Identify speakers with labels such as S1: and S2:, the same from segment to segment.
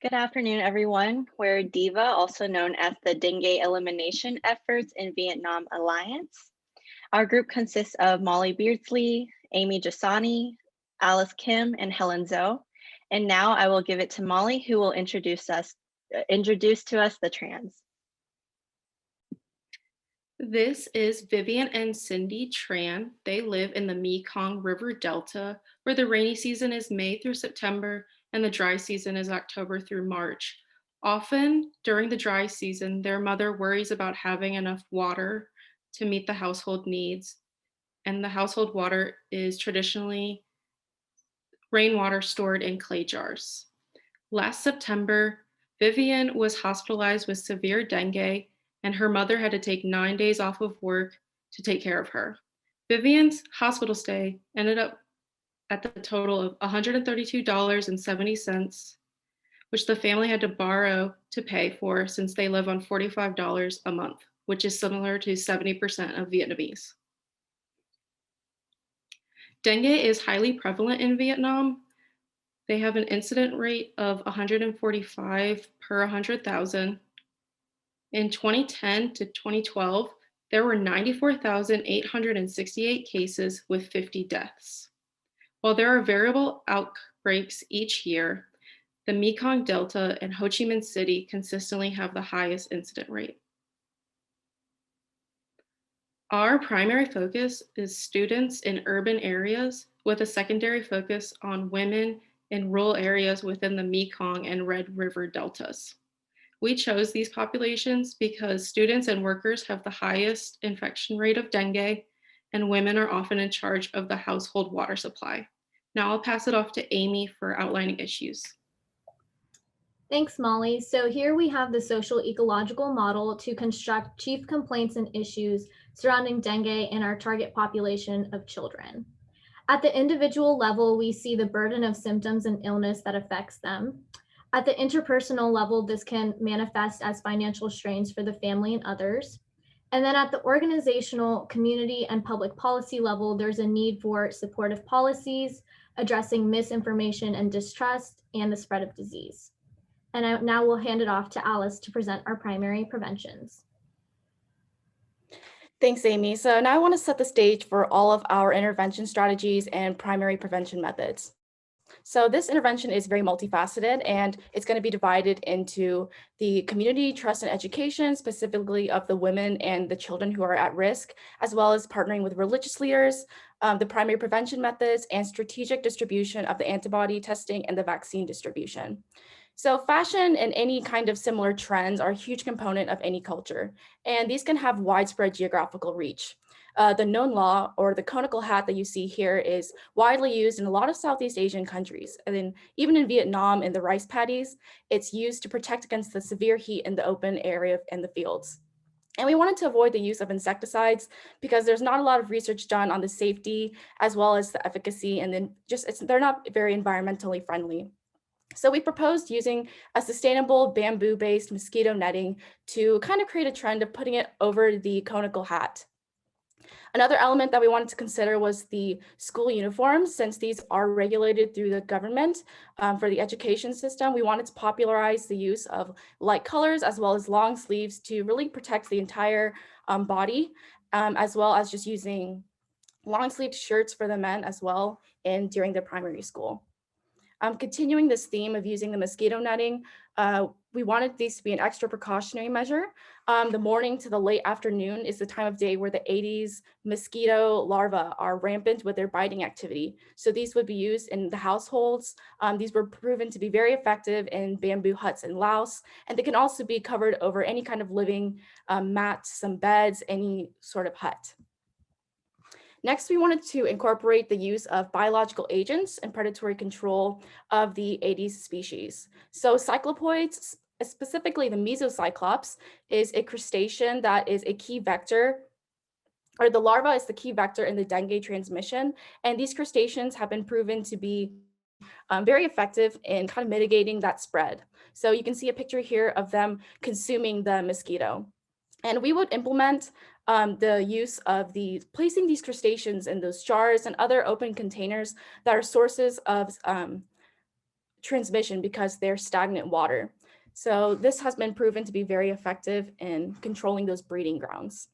S1: Good afternoon, everyone. We're DIVA, also known as the Dengue Elimination Efforts in Vietnam Alliance. Our group consists of Molly Beardsley, Amy Jasani, Alice Kim, and Helen Zhou. And now I will give it to Molly, who will introduce to us the trans.
S2: This is Vivian and Cindy Tran. They live in the Mekong River Delta, where the rainy season is May through September and the dry season is October through March. Often during the dry season, their mother worries about having enough water to meet the household needs, and the household water is traditionally rainwater stored in clay jars. Last September, Vivian was hospitalized with severe dengue, and her mother had to take 9 days off of work to take care of her. Vivian's hospital stay ended up at the total of $132.70, which the family had to borrow to pay for since they live on $45 a month, which is similar to 70% of Vietnamese. Dengue is highly prevalent in Vietnam. They have an incident rate of 145 per 100,000. In 2010 to 2012, there were 94,868 cases with 50 deaths. While there are variable outbreaks each year, the Mekong Delta and Ho Chi Minh City consistently have the highest incident rate. Our primary focus is students in urban areas with a secondary focus on women in rural areas within the Mekong and Red River deltas. We chose these populations because students and workers have the highest infection rate of dengue, and women are often in charge of the household water supply. Now I'll pass it off to Amy for outlining issues.
S3: Thanks, Molly. So here we have the social ecological model to construct chief complaints and issues surrounding dengue in our target population of children. At the individual level, we see the burden of symptoms and illness that affects them. At the interpersonal level, this can manifest as financial strains for the family and others. And then at the organizational, community, and public policy level, there's a need for supportive policies addressing misinformation and distrust and the spread of disease. And now we'll hand it off to Alice to present our primary preventions.
S4: Thanks, Amy. So now I want to set the stage for all of our intervention strategies and primary prevention methods. So this intervention is very multifaceted, and it's going to be divided into the community trust and education, specifically of the women and the children who are at risk, as well as partnering with religious leaders, the primary prevention methods, and strategic distribution of the antibody testing and the vaccine distribution. So fashion and any kind of similar trends are a huge component of any culture, and these can have widespread geographical reach. The known law, or the conical hat that you see here, is widely used in a lot of Southeast Asian countries. And then even in Vietnam, in the rice paddies, it's used to protect against the severe heat in the open area in the fields. And we wanted to avoid the use of insecticides because there's not a lot of research done on the safety as well as the efficacy, and then they're not very environmentally friendly. So we proposed using a sustainable bamboo-based mosquito netting to kind of create a trend of putting it over the conical hat. Another element that we wanted to consider was the school uniforms. Since these are regulated through the government for the education system, we wanted to popularize the use of light colors as well as long sleeves to really protect the entire body, as well as just using long sleeved shirts for the men as well during the primary school. Continuing this theme of using the mosquito netting, we wanted these to be an extra precautionary measure. The morning to the late afternoon is the time of day where the Aedes mosquito larvae are rampant with their biting activity. So these would be used in the households. These were proven to be very effective in bamboo huts in Laos, and they can also be covered over any kind of living mat, some beds, any sort of hut. Next, we wanted to incorporate the use of biological agents and predatory control of the Aedes species. So cyclopoids, specifically the mesocyclops, is a crustacean that is a key vector, or the larva is the key vector in the dengue transmission. And these crustaceans have been proven to be very effective in kind of mitigating that spread. So you can see a picture here of them consuming the mosquito. And we would implement the use of placing these crustaceans in those jars and other open containers that are sources of transmission because they're stagnant water. So this has been proven to be very effective in controlling those breeding grounds.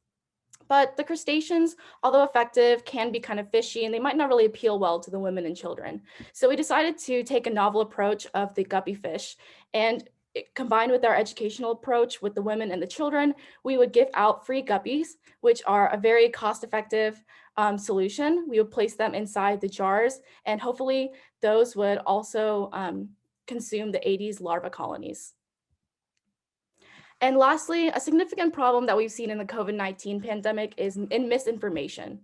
S4: But the crustaceans, although effective, can be kind of fishy and they might not really appeal well to the women and children. So we decided to take a novel approach of the guppy fish, and combined with our educational approach with the women and the children, we would give out free guppies, which are a very cost-effective solution. We would place them inside the jars, and hopefully those would also consume the Aedes larva colonies. And lastly, a significant problem that we've seen in the COVID-19 pandemic is in misinformation.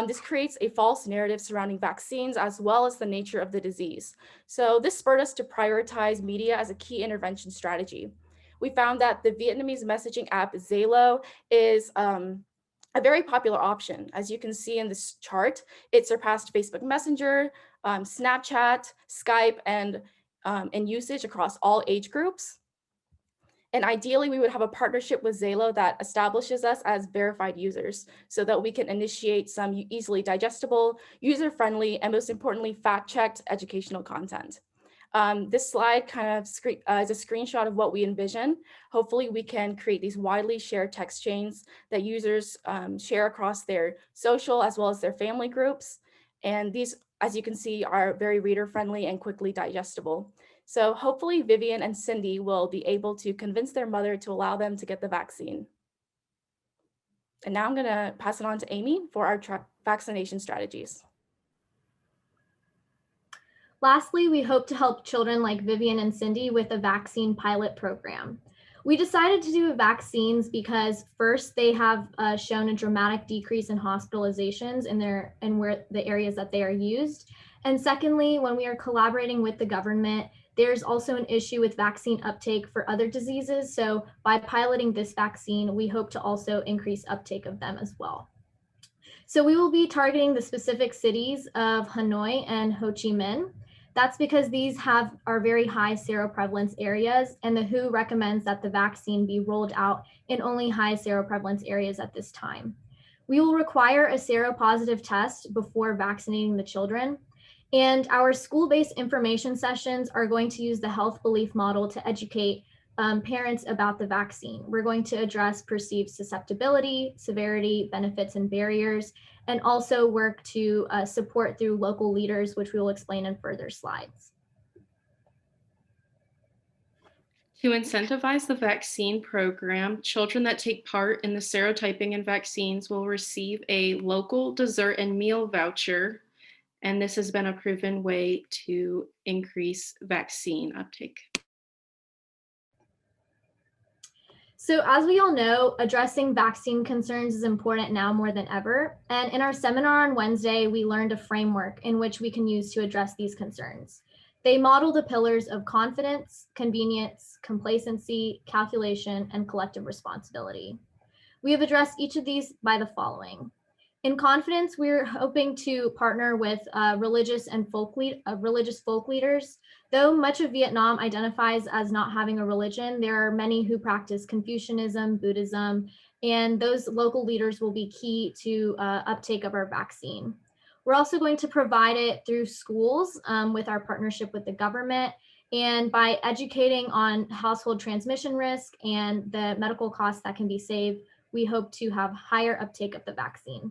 S4: This creates a false narrative surrounding vaccines as well as the nature of the disease. So this spurred us to prioritize media as a key intervention strategy. We found that the Vietnamese messaging app Zalo is a very popular option. As you can see in this chart, it surpassed Facebook Messenger, Snapchat, Skype, and in usage across all age groups. And ideally, we would have a partnership with Zalo that establishes us as verified users so that we can initiate some easily digestible, user-friendly, and most importantly, fact-checked educational content. This slide kind of is a screenshot of what we envision. Hopefully, we can create these widely shared text chains that users share across their social as well as their family groups. And these, as you can see, are very reader-friendly and quickly digestible. So hopefully Vivian and Cindy will be able to convince their mother to allow them to get the vaccine. And now I'm going to pass it on to Amy for our vaccination strategies.
S3: Lastly, we hope to help children like Vivian and Cindy with a vaccine pilot program. We decided to do vaccines because first, they have shown a dramatic decrease in hospitalizations in where the areas that they are used. And secondly, when we are collaborating with the government, there's also an issue with vaccine uptake for other diseases. So by piloting this vaccine, we hope to also increase uptake of them as well. So we will be targeting the specific cities of Hanoi and Ho Chi Minh. That's because these are very high seroprevalence areas, and the WHO recommends that the vaccine be rolled out in only high seroprevalence areas at this time. We will require a seropositive test before vaccinating the children. And our school-based information sessions are going to use the health belief model to educate parents about the vaccine. We're going to address perceived susceptibility, severity, benefits, and barriers, and also work to support through local leaders, which we will explain in further slides.
S2: To incentivize the vaccine program, children that take part in the serotyping and vaccines will receive a local dessert and meal voucher. And this has been a proven way to increase vaccine uptake.
S3: So as we all know, addressing vaccine concerns is important now more than ever. And in our seminar on Wednesday, we learned a framework in which we can use to address these concerns. They model the pillars of confidence, convenience, complacency, calculation, and collective responsibility. We have addressed each of these by the following. In confidence, we're hoping to partner with religious folk leaders. Though much of Vietnam identifies as not having a religion, there are many who practice Confucianism, Buddhism, and those local leaders will be key to uptake of our vaccine. We're also going to provide it through schools with our partnership with the government, and by educating on household transmission risk and the medical costs that can be saved, we hope to have higher uptake of the vaccine.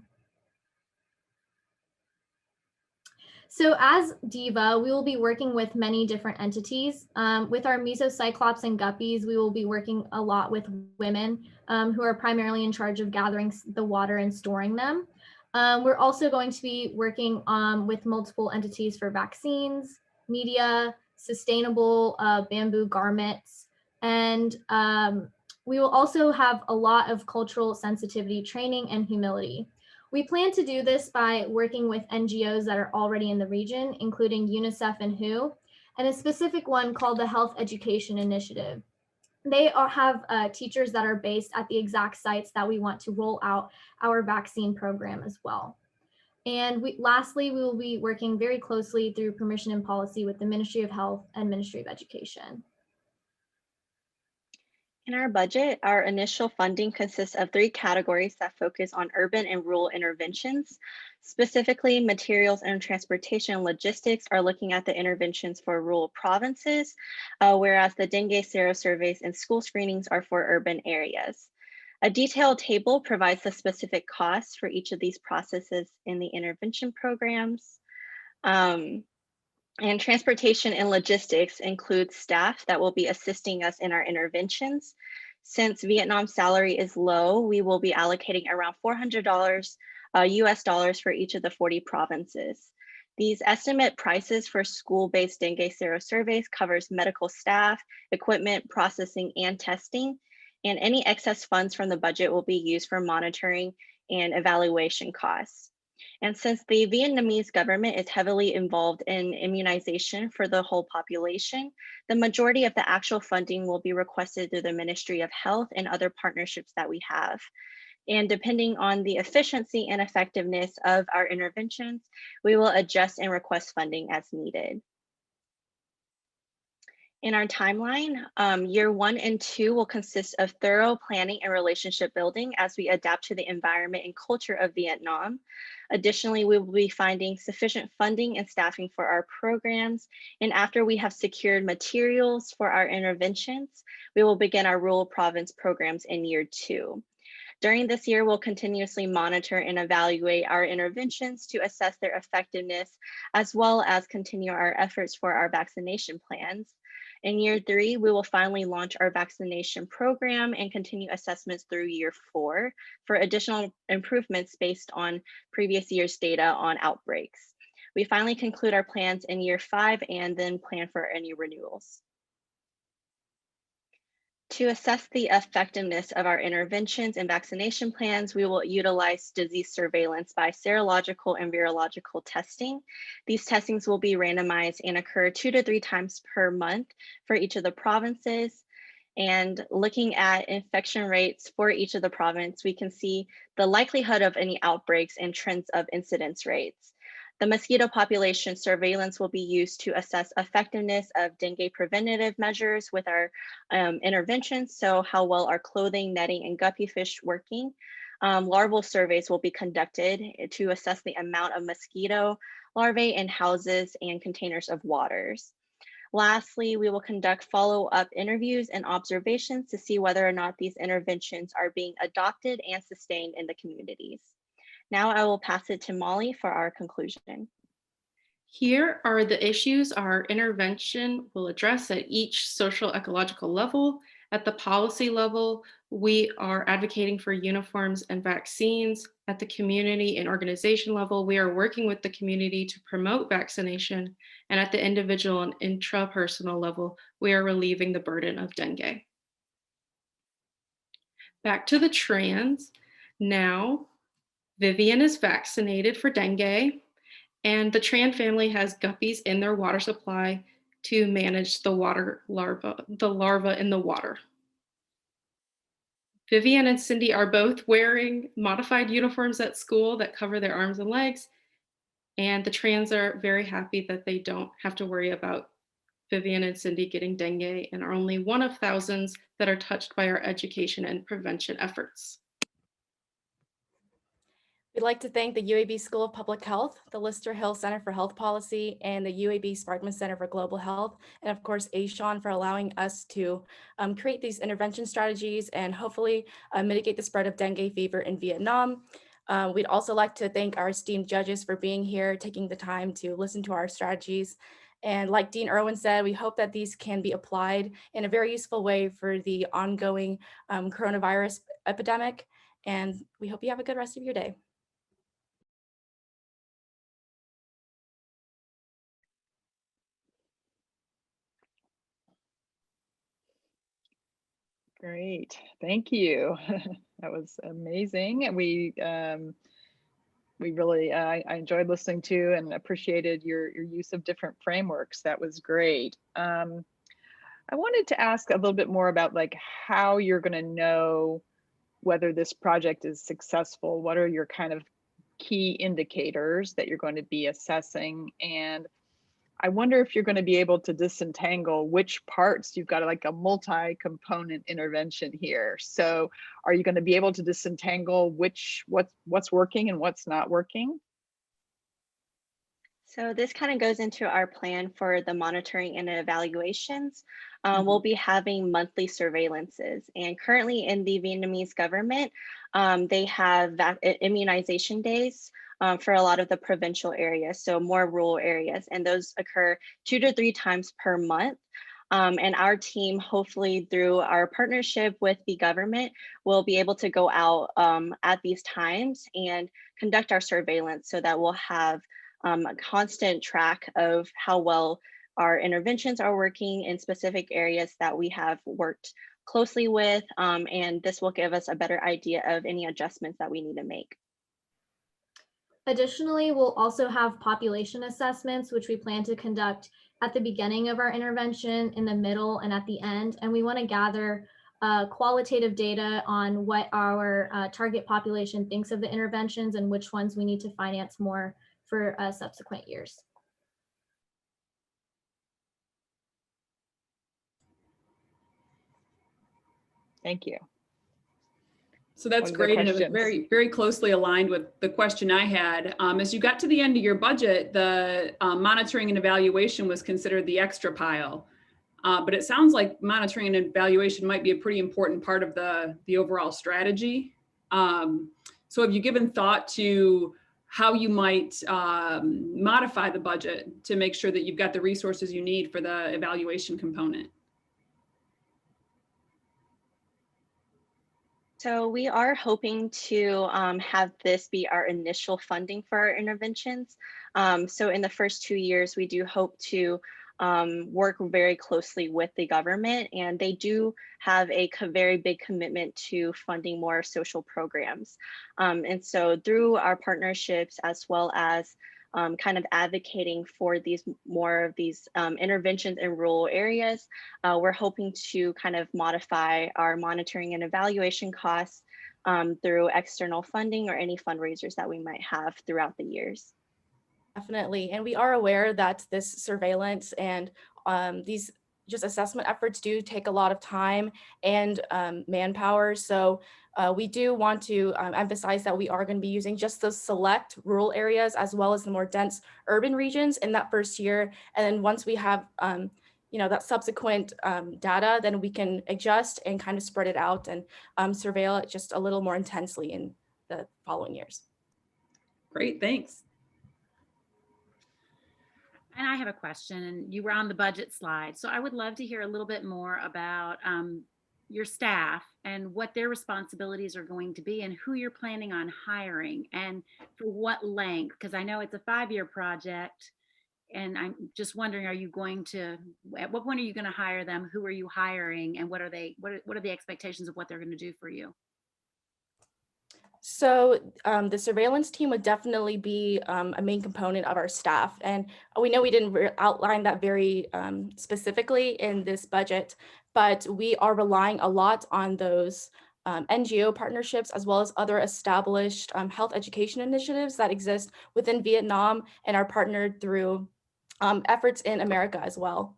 S3: So as DIVA, we will be working with many different entities. With our mesocyclops and guppies, we will be working a lot with women who are primarily in charge of gathering the water and storing them. We're also going to be working with multiple entities for vaccines, media, sustainable bamboo garments, and we will also have a lot of cultural sensitivity training and humility. We plan to do this by working with NGOs that are already in the region, including UNICEF and WHO, and a specific one called the Health Education Initiative. They have teachers that are based at the exact sites that we want to roll out our vaccine program as well. And lastly, we will be working very closely through permission and policy with the Ministry of Health and Ministry of Education.
S1: In our budget, our initial funding consists of three categories that focus on urban and rural interventions. Specifically, materials and transportation and logistics are looking at the interventions for rural provinces, whereas the dengue serosurveys and school screenings are for urban areas. A detailed table provides the specific costs for each of these processes in the intervention programs. Um, and transportation and logistics includes staff that will be assisting us in our interventions. Since Vietnam's salary is low, we will be allocating around $400 US dollars for each of the 40 provinces. These estimate prices for school-based dengue serosurveys covers medical staff, equipment, processing, and testing. And any excess funds from the budget will be used for monitoring and evaluation costs. And since the Vietnamese government is heavily involved in immunization for the whole population, the majority of the actual funding will be requested through the Ministry of Health and other partnerships that we have. And depending on the efficiency and effectiveness of our interventions, we will adjust and request funding as needed. In our timeline, year 1 and 2 will consist of thorough planning and relationship building as we adapt to the environment and culture of Vietnam. Additionally, we will be finding sufficient funding and staffing for our programs. And after we have secured materials for our interventions, we will begin our rural province programs in year 2. During this year, we'll continuously monitor and evaluate our interventions to assess their effectiveness, as well as continue our efforts for our vaccination plans. In year 3, we will finally launch our vaccination program and continue assessments through year 4 for additional improvements based on previous year's data on outbreaks. We finally conclude our plans in year 5 and then plan for any renewals. To assess the effectiveness of our interventions and vaccination plans, we will utilize disease surveillance by serological and virological testing. These testings will be randomized and occur 2 to 3 times per month for each of the provinces. And looking at infection rates for each of the province, we can see the likelihood of any outbreaks and trends of incidence rates. The mosquito population surveillance will be used to assess effectiveness of dengue preventative measures with our interventions. So how well are clothing, netting, and guppy fish working? Larval surveys will be conducted to assess the amount of mosquito larvae in houses and containers of waters. Lastly, we will conduct follow-up interviews and observations to see whether or not these interventions are being adopted and sustained in the communities. Now I will pass it to Molly for our conclusion.
S2: Here are the issues our intervention will address at each social ecological level. At the policy level, we are advocating for uniforms and vaccines. At the community and organization level, we are working with the community to promote vaccination. And at the individual and intrapersonal level, we are relieving the burden of dengue. Back to the trans. Now, Vivian is vaccinated for dengue, and the Tran family has guppies in their water supply to manage the larva in the water. Vivian and Cindy are both wearing modified uniforms at school that cover their arms and legs, and the Trans are very happy that they don't have to worry about Vivian and Cindy getting dengue and are only one of thousands that are touched by our education and prevention efforts.
S4: We'd like to thank the UAB School of Public Health, the Lister Hill Center for Health Policy, and the UAB Sparkman Center for Global Health, and of course, ASHAN for allowing us to create these intervention strategies and hopefully mitigate the spread of dengue fever in Vietnam. We'd also like to thank our esteemed judges for being here, taking the time to listen to our strategies. And like Dean Irwin said, we hope that these can be applied in a very useful way for the ongoing coronavirus epidemic. And we hope you have a good rest of your day.
S5: Great, thank you. That was amazing. And we really, I enjoyed listening to and appreciated your use of different frameworks. That was great. I wanted to ask a little bit more about like how you're going to know whether this project is successful. What are your kind of key indicators that you're going to be assessing? And I wonder if you're going to be able to disentangle which parts. You've got like a multi-component intervention here. So are you going to be able to disentangle what's working and what's not working?
S1: So this kind of goes into our plan for the monitoring and evaluations. We'll
S5: Mhm.
S1: be having monthly surveillances, and currently in the Vietnamese government, they have immunization days for a lot of the provincial areas, so more rural areas, and those occur 2 to 3 times per month. And our team, hopefully through our partnership with the government, will be able to go out at these times and conduct our surveillance so that we'll have a constant track of how well our interventions are working in specific areas that we have worked closely with. And this will give us a better idea of any adjustments that we need to make.
S3: Additionally, we'll also have population assessments, which we plan to conduct at the beginning of our intervention, in the middle, and at the end. And we want to gather qualitative data on what our target population thinks of the interventions and which ones we need to finance more for subsequent years.
S5: Thank you.
S6: So that's
S5: What other
S6: great, and it was
S5: questions?
S6: very, very closely aligned with the question I had. As you got to the end of your budget, the monitoring and evaluation was considered the extra pile. But it sounds like monitoring and evaluation might be a pretty important part of the overall strategy. So have you given thought to how you might modify the budget to make sure that you've got the resources you need for the evaluation component?
S1: So we are hoping to have this be our initial funding for our interventions. So in the first 2 years, we do hope to work very closely with the government, and they do have a very big commitment to funding more social programs. And so through our partnerships, as well as kind of advocating for these more of these interventions in rural areas, we're hoping to kind of modify our monitoring and evaluation costs through external funding or any fundraisers that we might have throughout the years.
S4: Definitely. And we are aware that this surveillance and these just assessment efforts do take a lot of time and manpower. So we do want to emphasize that we are going to be using just those select rural areas as well as the more dense urban regions in that first year. And then once we have that subsequent data, then we can adjust and kind of spread it out and surveil it just a little more intensely in the following years.
S6: Great, thanks.
S7: And I have a question, and you were on the budget slide. So I would love to hear a little bit more about your staff and what their responsibilities are going to be and who you're planning on hiring and for what length, because I know it's a 5-year project. And I'm just wondering, at what point are you going to hire them? Who are you hiring? And what are the expectations of what they're going to do for you?
S4: So the surveillance team would definitely be a main component of our staff. And we know we didn't outline that very specifically in this budget, but we are relying a lot on those NGO partnerships as well as other established health education initiatives that exist within Vietnam and are partnered through efforts in America as well.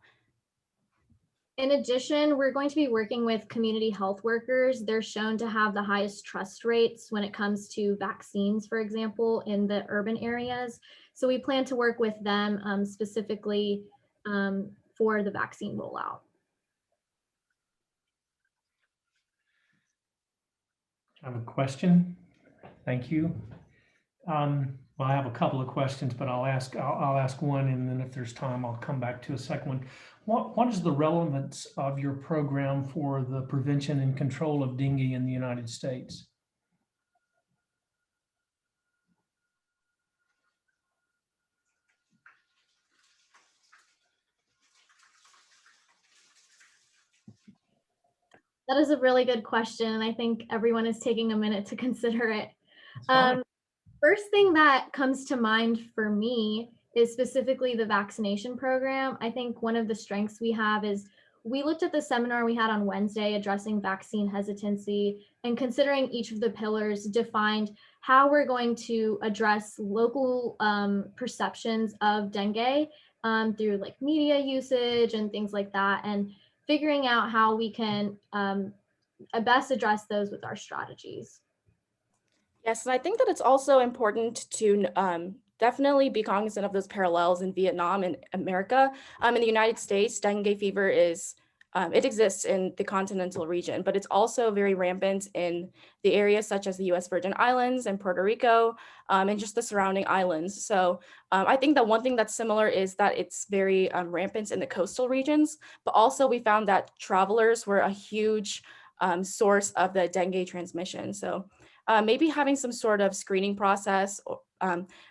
S3: In addition, we're going to be working with community health workers. They're shown to have the highest trust rates when it comes to vaccines, for example, in the urban areas. So we plan to work with them specifically for the vaccine rollout.
S8: I have a question. Thank you. Well, I have a couple of questions, but I'll ask one, and then if there's time, I'll come back to a second one. What is the relevance of your program for the prevention and control of dengue in the United States?
S3: That is a really good question, and I think everyone is taking a minute to consider it. First thing that comes to mind for me is specifically the vaccination program. I think one of the strengths we have is we looked at the seminar we had on Wednesday addressing vaccine hesitancy, and considering each of the pillars defined how we're going to address local perceptions of dengue through like media usage and things like that, and figuring out how we can best address those with our strategies.
S4: Yes, and I think that it's also important to definitely be cognizant of those parallels in Vietnam and America. In the United States, dengue fever is, it exists in the continental region, but it's also very rampant in the areas such as the US Virgin Islands and Puerto Rico, and just the surrounding islands. So I think that one thing that's similar is that it's very rampant in the coastal regions, but also we found that travelers were a huge source of the dengue transmission. So maybe having some sort of screening process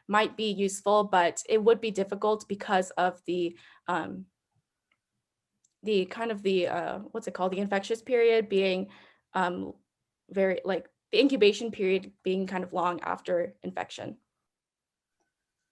S4: might be useful, but it would be difficult because of the what's it called, the infectious period being very, like, the incubation period being kind of long after infection.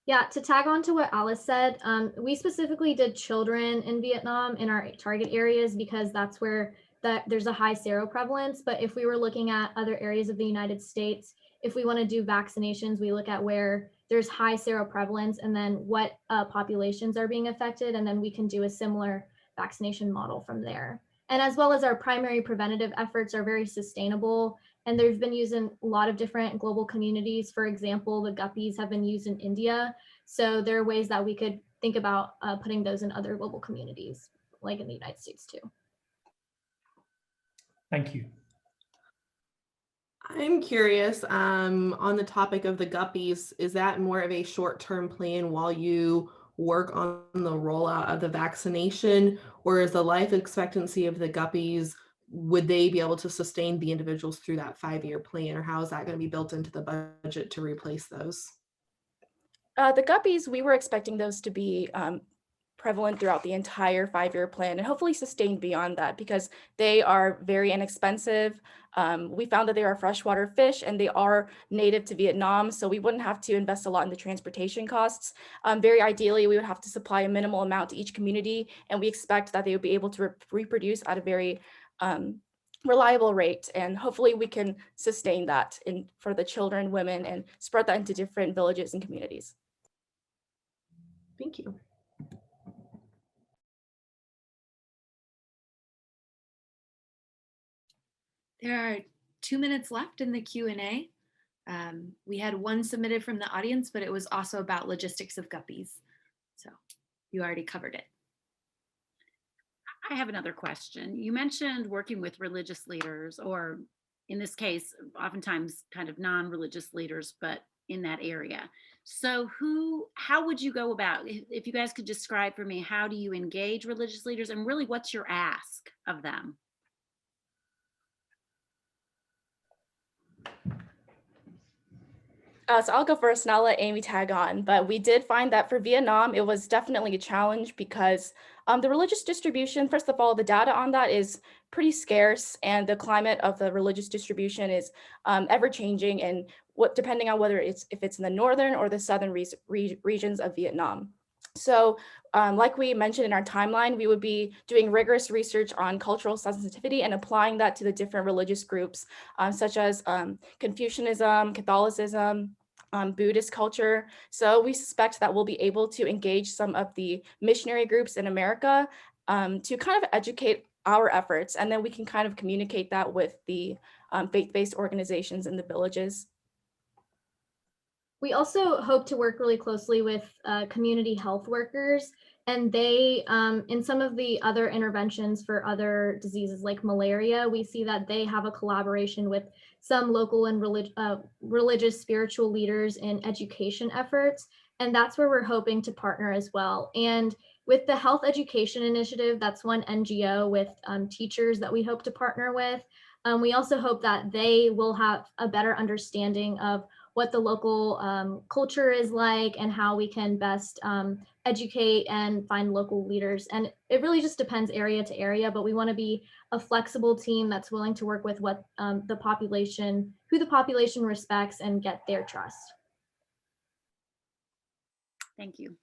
S3: Yeah, to tag on to what Alice said, we specifically did children in Vietnam in our target areas because that's where there's a high seroprevalence. But if we were looking at other areas of the United States, if we want to do vaccinations, we look at where there's high seroprevalence and then what populations are being affected, and then we can do a similar vaccination model from there. And as well as our primary preventative efforts are very sustainable, and they've been used in a lot of different global communities. For example, the guppies have been used in India. So there are ways that we could think about putting those in other global communities, like in the United States too.
S8: Thank you.
S9: I'm curious, on the topic of the guppies, is that more of a short-term plan while you work on the rollout of the vaccination, or is the life expectancy of the guppies, would they be able to sustain the individuals through that 5-year plan, or how is that going to be built into the budget to replace those?
S4: The guppies, we were expecting those to be prevalent throughout the entire 5-year plan and hopefully sustained beyond that because they are very inexpensive. We found that they are freshwater fish and they are native to Vietnam, so we wouldn't have to invest a lot in the transportation costs. Very ideally, we would have to supply a minimal amount to each community, and we expect that they would be able to reproduce at a very reliable rate, and hopefully we can sustain that for the children, women, and spread that into different villages and communities.
S9: Thank you.
S10: There are 2 minutes left in the Q&A. We had one submitted from the audience, but it was also about logistics of guppies. So you already covered it.
S7: I have another question. You mentioned working with religious leaders, or in this case, oftentimes kind of non-religious leaders, but in that area. So how would you go about, if you guys could describe for me, how do you engage religious leaders and really what's your ask of them?
S4: So I'll go first and I'll let Amy tag on, but we did find that for Vietnam, it was definitely a challenge because the religious distribution, first of all, the data on that is pretty scarce, and the climate of the religious distribution is ever changing, and depending on if it's in the northern or the southern regions of Vietnam. So like we mentioned in our timeline, we would be doing rigorous research on cultural sensitivity and applying that to the different religious groups, such as Confucianism, Catholicism, Buddhist culture. So we suspect that we'll be able to engage some of the missionary groups in America to kind of educate our efforts, and then we can kind of communicate that with the faith-based organizations in the villages.
S3: We also hope to work really closely with community health workers, and they, in some of the other interventions for other diseases like malaria, we see that they have a collaboration with some local and religious spiritual leaders in education efforts, and that's where we're hoping to partner as well. And with the Health Education Initiative, that's one NGO with teachers that we hope to partner with. We also hope that they will have a better understanding of what the local culture is like and how we can best educate and find local leaders. And it really just depends area to area, but we want to be a flexible team that's willing to work with what who the population respects and get their trust.
S7: Thank you.